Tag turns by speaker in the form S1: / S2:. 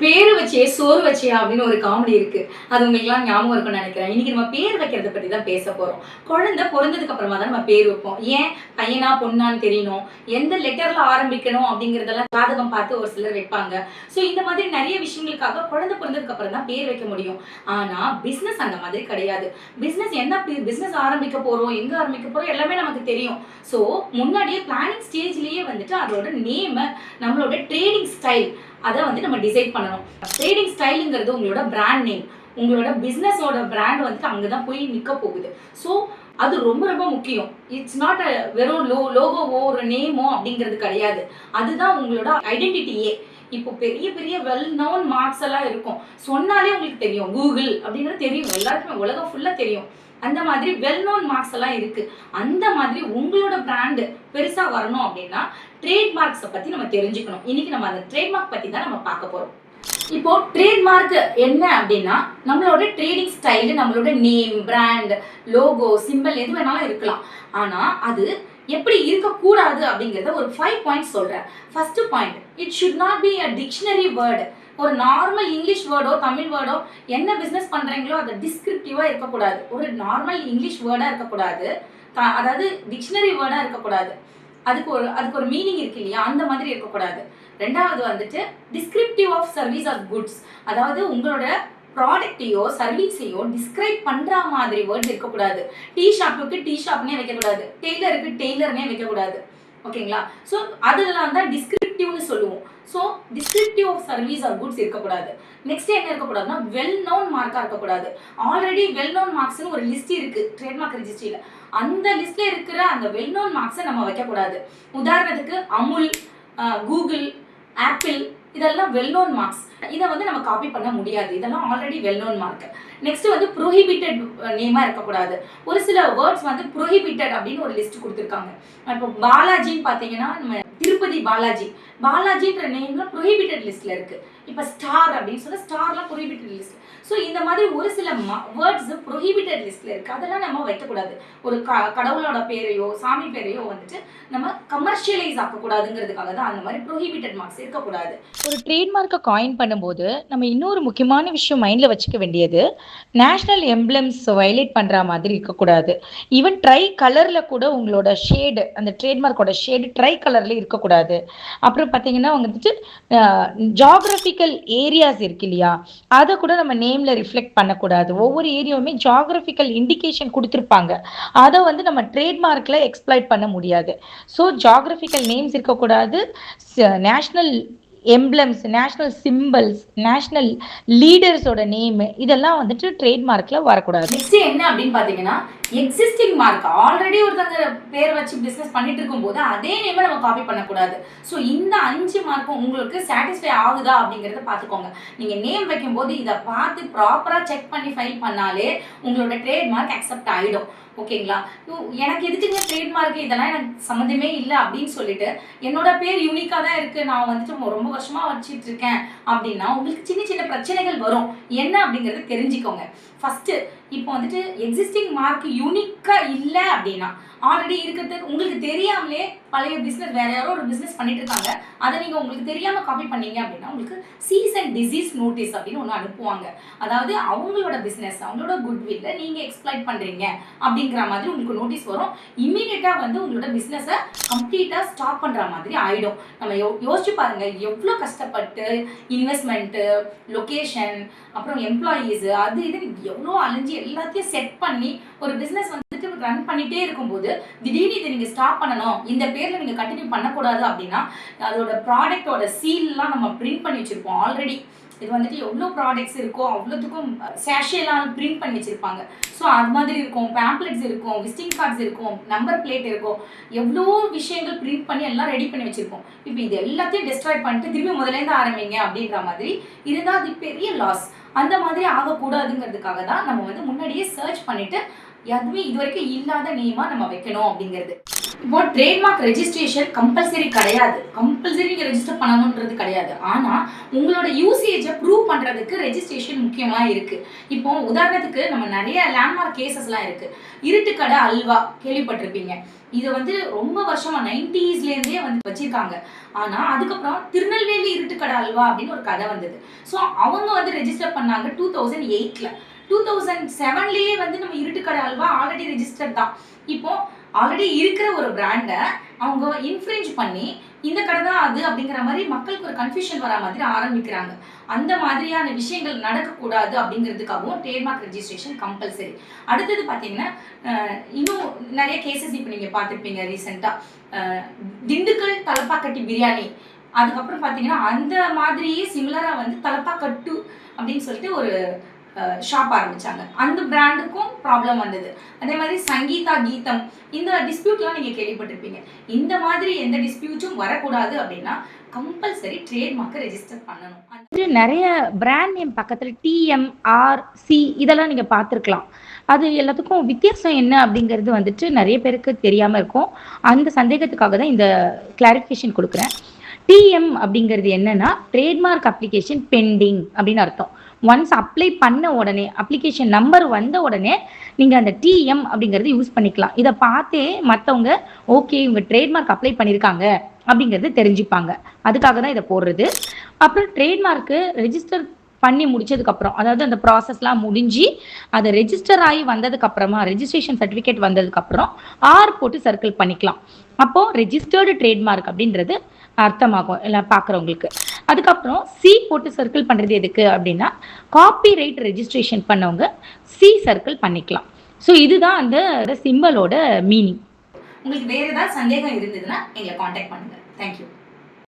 S1: பேரு வச்சே சோறு வச்சே அப்படின்னு ஒரு காமெடி இருக்கு. அது உங்களுக்குலாம் ஞாபகம் இருக்கும்னு நினைக்கிறேன். இன்னைக்கு நம்ம பேர் வைக்கிறத பத்தி தான் பேச போறோம். குழந்தை பொறந்ததுக்கு அப்புறமா தான் நம்ம பேர் வைப்போம். ஏன் பையனா பொண்ணான்னு தெரியணும், எந்த லெட்டர்ல ஆரம்பிக்கணும் அப்படிங்கிறதெல்லாம் ஜாதகம் பார்த்து ஒரு சிலர் வைப்பாங்க. ஸோ இந்த மாதிரி நிறைய விஷயங்களுக்காக குழந்தை பிறந்ததுக்கு அப்புறம் தான் பேர் வைக்க முடியும். ஆனா பிசினஸ் அந்த மாதிரி கிடையாது. பிசினஸ் என்ன பிசினஸ் ஆரம்பிக்க போறோம், எங்க ஆரம்பிக்க போறோம் எல்லாமே நமக்கு தெரியும். ஸோ முன்னாடியே பிளானிங் ஸ்டேஜ்லயே வந்துட்டு அதோட நேம், நம்மளோட ட்ரேடிங் ஸ்டைல் அதை வந்து நம்ம டிசைட் பண்ணணும். ட்ரேடிங் ஸ்டைலுங்கிறது உங்களோட பிராண்ட் நேம், உங்களோட பிஸ்னஸோட பிராண்ட் வந்துட்டு அங்கே தான் போய் நிற்க போகுது. ஸோ அது ரொம்ப ரொம்ப முக்கியம். இட்ஸ் நாட் வெறும் லோகோவோ ஒரு நேமோ அப்படிங்கிறது கிடையாது. அதுதான் உங்களோட ஐடென்டிட்டியே. இப்போ பெரிய பெரிய வெல் நோன் மார்க்ஸ் எல்லாம் இருக்கும், சொன்னாலே உங்களுக்கு தெரியும். கூகுள் அப்படிங்கிறது தெரியும், எல்லாருக்குமே உலகம் ஃபுல்லாக தெரியும். அந்த மாதிரி வெல் நோன் மார்க்ஸ் எல்லாம் இருக்கு. அந்த மாதிரி உங்களோட பிராண்டு பெருசா வரணும் அப்படின்னா ட்ரேட்மார்க்ஸை பத்தி நம்ம தெரிஞ்சுக்கணும். இன்னைக்கு நம்ம அந்த ட்ரேட்மார்க் பத்தி தான் நம்ம பார்க்க போறோம். இப்போ ட்ரேட்மார்க் என்ன அப்படின்னா நம்மளோட ட்ரேடிங் ஸ்டைல், நம்மளோட நேம், பிராண்ட், லோகோ, சிம்பிள் எது வேணாலும் இருக்கலாம். ஆனா அது எப்படி இருக்கக்கூடாது அப்படிங்கிறத ஒரு 5 பாயிண்ட்ஸ் சொல்றேன். First point, it should not be a dictionary word. ஒரு நார்மல் இங்கிலீஷ் வேர்டோ தமிழ் வேர்டோ என்ன பிஸ்னஸ் பண்ணுறீங்களோ அது டிஸ்கிரிப்டிவாக இருக்கக்கூடாது. ஒரு நார்மல் இங்கிலீஷ் வேர்டாக இருக்கக்கூடாது, அதாவது டிக்ஷனரி வேர்டாக இருக்கக்கூடாது. அதுக்கு ஒரு மீனிங் இருக்கு இல்லையா, அந்த மாதிரி இருக்கக்கூடாது. ரெண்டாவது வந்துட்டு descriptive of service or goods, அதாவது உங்களோட ப்ராடக்டையோ சர்வீஸையோ டிஸ்கிரைப் பண்ணுற மாதிரி வேர்ட்ஸ் இருக்கக்கூடாது. டீ ஷாப்புக்கு டீ ஷாப்னே வைக்கக்கூடாது, டெய்லருக்கு டெய்லர்னே வைக்கக்கூடாது. ஓகேங்களா? ஸோ அதெல்லாம் தான் டிஸ்கிரிப்டிவ்னு சொல்லுவோம். So descriptive of service or goods இருக்கக்கூடாது. நெக்ஸ்ட் என்ன இருக்கக்கூடாதுன்னா வெல் நோன் மார்க்காக இருக்கக்கூடாது. ஆல்ரெடி வெல் நோன் மார்க்ஸ்னு ஒரு லிஸ்ட் இருக்கு ட்ரேட்மார்க் ரெஜிஸ்ட்ரியில். அந்த லிஸ்ட்ல இருக்கிற அந்த வெல் நோன் மார்க்ஸை நம்ம வைக்கக்கூடாது. உதாரணத்துக்கு அமுல், கூகுள், ஆப்பிள் இதெல்லாம் வெல் நோன் மார்க்ஸ். இதை வந்து நம்ம காப்பி பண்ண முடியாது, இதெல்லாம் already well known mark. Next வந்து ப்ரோஹிபிட்டட் நேமா இருக்கக்கூடாது. ஒரு சில வேர்ட்ஸ் வந்து ப்ரோஹிபிட்டட் அப்படின்னு ஒரு லிஸ்ட் கொடுத்துருக்காங்க. இப்போ பாலாஜின்னு பார்த்தீங்கன்னா நம்ம திருப்பதி பாலாஜின்ற நேம்ல ப்ரோஹிபிட்டட் லிஸ்ட்ல இருக்கு. இப்போ ஸ்டார் அப்படின்னு சொன்னா ஸ்டார்லாம் ப்ரோஹிபிட்டட் லிஸ்ட். ஸோ இந்த மாதிரி ஒரு சில வேர்ட்ஸ் ப்ரோஹிபிட்டட் லிஸ்ட்ல இருக்கு, அதெல்லாம் நம்ம வைக்கக்கூடாது. ஒரு கடவுளோட பேரையோ சாமி பேரையோ வந்துட்டு நம்ம கமர்ஷியலைஸ் ஆக்கக்கூடாதுங்கிறதுக்காக தான் அந்த மாதிரி ப்ரோஹிபிட்டட் மார்க்ஸ் இருக்கக்கூடாது.
S2: ஒரு ட்ரேட்மார்க்கை காயின் பண்ணும்போது நம்ம இன்னொரு முக்கியமான விஷயம் மைண்டில் வச்சுக்க வேண்டியது, நேஷ்னல் எம்ப்ளம்ஸ் வயலேட் பண்ணுற மாதிரி இருக்கக்கூடாது. ஈவன் ட்ரை கலரில் கூட உங்களோட ஷேடு, அந்த ட்ரேட்மார்க்கோட ஷேடு ட்ரை கலரில் இருக்கக்கூடாது. அப்புறம் பார்த்தீங்கன்னா வந்துட்டு ஜாகிரபிக்கல் ஏரியாஸ் இருக்கு இல்லையா, அதை கூட நம்ம நேமில் ரிஃப்ளெக்ட் பண்ணக்கூடாது. ஒவ்வொரு ஏரியாவுமே ஜாகிரபிக்கல் இண்டிகேஷன் கொடுத்துருப்பாங்க, அதை வந்து நம்ம ட்ரேட்மார்க்கில் எக்ஸ்ப்ளாய்ட் பண்ண முடியாது. ஸோ ஜாகிரபிக்கல் நேம்ஸ் இருக்கக்கூடாது, national emblems, national symbols, national லீடர்ஸோட நேம் இதெல்லாம் வந்துட்டு ட்ரேட்மார்க்கில் வரக்கூடாது.
S1: நெக்ஸ்ட் என்ன அப்படின்னு பார்த்தீங்கன்னா எக்ஸிஸ்டிங் மார்க், ஆல்ரெடி ஒருத்தங்க பேர் வச்சு பிஸ்னஸ் பண்ணிட்டு இருக்கும்போது அதே நேமை நம்ம காப்பி பண்ணக்கூடாது. ஸோ இந்த 5 மார்க்கும் உங்களுக்கு சாட்டிஸ்ஃபை ஆகுதா அப்படிங்கிறத பார்த்துக்கோங்க. நீங்கள் நேம் வைக்கும்போது இதை பார்த்து ப்ராப்பராக செக் பண்ணி ஃபைல் பண்ணாலே உங்களோட ட்ரேட்மார்க் அக்செப்ட் ஆகிடும். ஓகேங்களா? எனக்கு எதுக்குங்க ட்ரேட்மார்க், இதெல்லாம் எனக்கு சம்மந்தமே இல்லை அப்படின்னு சொல்லிட்டு என்னோட பேர் யூனிக்காக தான் இருக்குது, நான் வந்துட்டு ரொம்ப வருஷமாக வச்சுட்டு இருக்கேன் அப்படின்னா உங்களுக்கு சின்ன சின்ன பிரச்சனைகள் வரும். என்ன அப்படிங்கிறத தெரிஞ்சுக்கோங்க. ஃபர்ஸ்ட் இப்போ வந்துட்டு எக்ஸிஸ்டிங் மார்க் யூனிக்காக இல்லை அப்படின்னா, ஆல்ரெடி இருக்கிறது உங்களுக்கு தெரியாமலே பழைய பிஸ்னஸ் வேற யாரோ ஒரு பிஸ்னஸ் பண்ணிட்டு இருக்காங்க, அதை நீங்கள் உங்களுக்கு தெரியாமல் காப்பி பண்ணீங்க அப்படின்னா உங்களுக்கு சீஸ் அண்ட் டிசீஸ் நோட்டீஸ் அப்படின்னு ஒன்று அனுப்புவாங்க. அதாவது அவங்களோட பிஸ்னஸ், அவங்களோட குட்வில்ல நீங்கள் எக்ஸ்ப்ளாய்ட் பண்ணுறீங்க அப்படிங்கிற மாதிரி உங்களுக்கு நோட்டீஸ் வரும். இம்மீடியட்டாக வந்து உங்களோட பிஸ்னஸை கம்ப்ளீட்டாக ஸ்டாப் பண்ணுற மாதிரி ஆகிடும். நம்ம யோசிச்சு பாருங்க, எவ்வளோ கஷ்டப்பட்டு இன்வெஸ்ட்மெண்ட்டு, லொக்கேஷன், அப்புறம் எம்ப்ளாயீஸ், அது இது எவ்வளோ அலைஞ்சி எல்லாத்தையும் செட் பண்ணி ஒரு பிஸ்னஸ் வந்துட்டு ரன் பண்ணிட்டே இருக்கும்போது திடீர்னு இதை நீங்கள் ஸ்டாப் பண்ணணும், இந்த பேரில் நீங்கள் கண்டினியூ பண்ணக்கூடாது அப்படின்னா அதோட ப்ராடக்டோட சீல்லாம் நம்ம பிரிண்ட் பண்ணி வச்சுருப்போம் ஆல்ரெடி. இது வந்துட்டு எவ்வளோ ப்ராடக்ட்ஸ் இருக்கோ அவ்வளோத்துக்கும் சேஷியெல்லாம் பிரிண்ட் பண்ணி வச்சுருப்பாங்க. ஸோ அது மாதிரி இருக்கும், பேம்ப்ளெட்ஸ் இருக்கும், விசிட்டிங் கார்ட்ஸ் இருக்கும், நம்பர் பிளேட் இருக்கும், எவ்வளோ விஷயங்கள் பிரிண்ட் பண்ணி எல்லாம் ரெடி பண்ணி வச்சுருப்போம். இப்போ இது எல்லாத்தையும் டெஸ்ட்ராய் பண்ணிட்டு திரும்பி முதலேருந்து ஆரம்பிங்க அப்படின்ற மாதிரி இருந்தால் அது பெரிய லாஸ். அந்த மாதிரி ஆகக்கூடாதுங்கிறதுக்காக தான் நம்ம வந்து முன்னாடியே சர்ச் பண்ணிவிட்டு எதுவுமே இது வரைக்கும் இல்லாத நேமாக நம்ம வைக்கணும் அப்படிங்கிறது. இப்போ ட்ரேட்மார்க் ரெஜிஸ்ட்ரேஷன் கம்பல்சரி கிடையாது, கம்பல்சரி நீங்கள் ரெஜிஸ்டர் பண்ணணுன்றது கிடையாது. ஆனால் உங்களோட யூசேஜை ப்ரூவ் பண்ணுறதுக்கு ரெஜிஸ்ட்ரேஷன் முக்கியமாக இருக்குது. இப்போ உதாரணத்துக்கு நம்ம நிறைய லேண்ட்மார்க் கேசஸ்லாம் இருக்குது. இருட்டுக்கடை அல்வா கேள்விப்பட்டிருப்பீங்க. இது வந்து ரொம்ப வருஷமா 90ஸ்லேருந்தே வந்து வச்சிருக்காங்க. ஆனா அதுக்கப்புறம் திருநெல்வேலி இருட்டுக்கடை அல்வா அப்படின்னு ஒரு கடை வந்தது. ஸோ அவங்க வந்து ரெஜிஸ்டர் பண்ணாங்க 2008ல. 2007லயே வந்து நம்ம இருட்டுக்கடை அல்வா ஆல்ரெடி ரெஜிஸ்டர் தான். இப்போ ஆல்ரெடி இருக்கிற ஒரு பிராண்ட அவங்க இன்ஃப்ரிஞ்ச் பண்ணி இந்த கடை தான் அது அப்படிங்கிற மாதிரி மக்களுக்கு ஒரு கன்ஃபியூஷன் வரா மாதிரி ஆரம்பிக்கிறாங்க. அந்த மாதிரியான விஷயங்கள் நடக்கக்கூடாது அப்படிங்கிறதுக்காகவும் ட்ரேட்மார்க் ரெஜிஸ்ட்ரேஷன் கம்பல்சரி. அடுத்தது பார்த்தீங்கன்னா இன்னும் நிறைய கேசஸ் இப்போ நீங்கள் பார்த்துருப்பீங்க ரீசெண்டாக திண்டுக்கல் தலப்பாக்கட்டி பிரியாணி. அதுக்கப்புறம் பார்த்தீங்கன்னா அந்த மாதிரியே சிமிலராக வந்து தலப்பாக்கட்டு அப்படின்னு சொல்லிட்டு ஒரு ஷாப் ஆரம்பிச்சாங்க. அந்த பிராண்டுக்கும் ப்ராப்ளம் வந்தது. அதே மாதிரி சங்கீதா கீதம் இந்த டிஸ்பியூட்லாம் நீங்கள் கேள்விப்பட்டிருப்பீங்க. இந்த மாதிரி எந்த டிஸ்பியூட்டும் வரக்கூடாது அப்படின்னா கம்பல்சரி ட்ரேட்மார்க்கை ரெஜிஸ்டர் பண்ணணும்.
S2: நிறைய பிராண்ட் நேம் பக்கத்தில் டிஎம், ஆர், சி இதெல்லாம் நீங்கள் பார்த்துருக்கலாம். அது எல்லாத்துக்கும் வித்தியாசம் என்ன அப்படிங்கிறது வந்துட்டு நிறைய பேருக்கு தெரியாமல் இருக்கும். அந்த சந்தேகத்துக்காக தான் இந்த கிளாரிஃபிகேஷன் கொடுக்குறேன். டிஎம் அப்படிங்கிறது என்னன்னா ட்ரேட்மார்க் அப்ளிகேஷன் பெண்டிங் அப்படின்னு அர்த்தம். ஒன்ஸ் அப்ளை பண்ண உடனே அப்ளிகேஷன் நம்பர் வந்த உடனே நீங்கள் அந்த டிஎம் அப்படிங்கிறது யூஸ் பண்ணிக்கலாம். இதை பார்த்தே மற்றவங்க ஓகே இவங்க ட்ரேட்மார்க் அப்ளை பண்ணியிருக்காங்க அப்படிங்கிறது தெரிஞ்சுப்பாங்க. அதுக்காக தான் இதை போடுறது. அப்புறம் ட்ரேட்மார்க்கு ரெஜிஸ்டர் பண்ணி முடிச்சதுக்கப்புறம், அதாவது அந்த ப்ராசஸ்லாம் முடிஞ்சு அதை ரெஜிஸ்டர் ஆகி வந்ததுக்கப்புறமா ரெஜிஸ்ட்ரேஷன் சர்டிஃபிகேட் வந்ததுக்கப்புறம் ஆர் போட்டு சர்க்கிள் பண்ணிக்கலாம். அப்போது ரெஜிஸ்டர்டு ட்ரேட்மார்க் அப்படின்றது அர்த்தமாகும் எல்லாம் பார்க்குறவங்களுக்கு. அதுக்கப்புறம் சி போட்டு சர்க்கிள் பண்ணுறது எதுக்கு அப்படின்னா காப்பி ரைட் ரெஜிஸ்ட்ரேஷன் பண்ணவங்க சி சர்க்கிள் பண்ணிக்கலாம். ஸோ இதுதான் அந்த சிம்பலோட மீனிங்.
S1: உங்களுக்கு வேறு ஏதாவது சந்தேகம் இருந்ததுன்னா எங்களை காண்டாக்ட் பண்ணுங்கள். தேங்க்யூ.